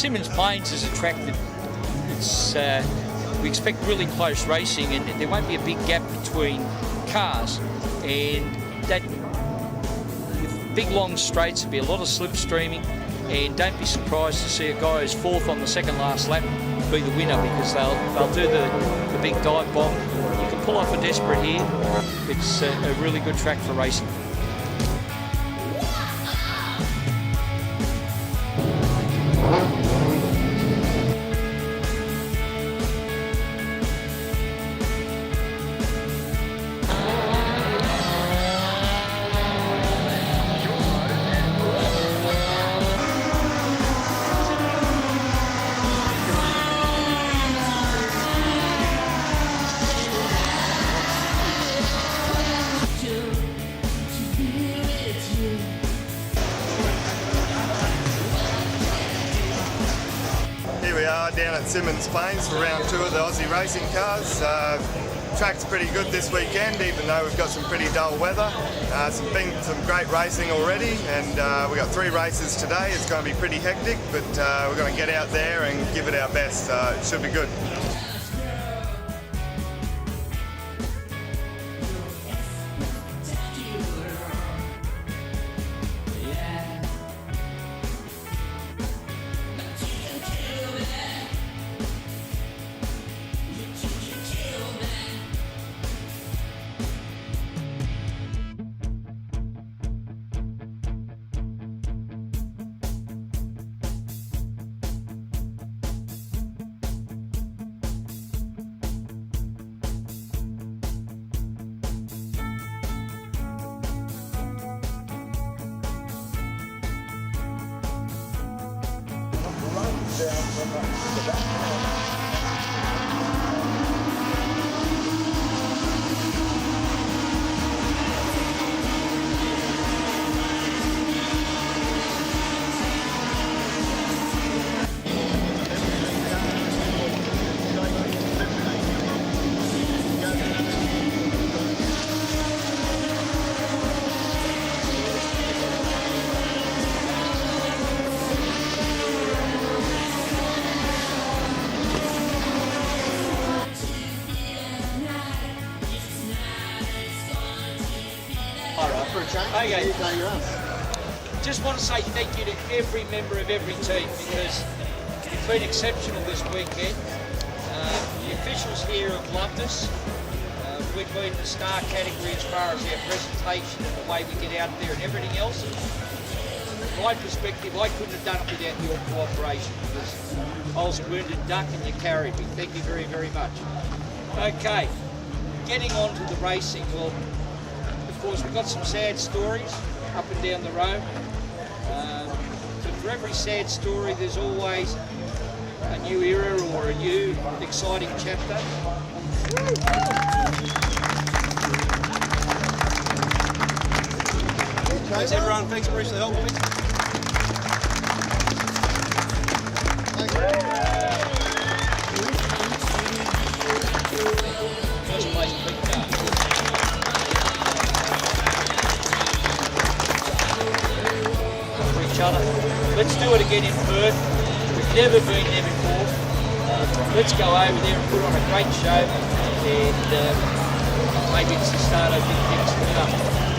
Symmons Plains is a track that we expect really close racing, and there won't be a big gap between cars, and that with big long straights there'll be a lot of slipstreaming, and don't be surprised to see a guy who's fourth on the second last lap be the winner, because they'll do the big dive bomb. You can pull off a desperate here. It's a really good track for racing. Here we are down at Symmons Plains for round 2 of the Aussie racing cars. Track's pretty good this weekend, even though we've got some pretty dull weather. Been some great racing already, and we've got 3 races today. It's going to be pretty hectic, but we're going to get out there and give it our best. It should be good. Down from the back. Okay. Just want to say thank you to every member of every team, because you've been exceptional this weekend. The officials here have loved us. We've been the star category as far as our presentation and the way we get out there and everything else. From my perspective, I couldn't have done it without your cooperation, because I was a wounded duck and you carried me. Thank you very, very much. Okay, getting on to the racing. Well, of course, we've got some sad stories up and down the road. But for every sad story, there's always a new era or a new exciting chapter. Thanks everyone, thanks Bruce for the help. First place, big car. For each other. Let's do it again in Perth. We've never been there before. Let's go over there and put on a great show, and maybe it's the start of big things to come.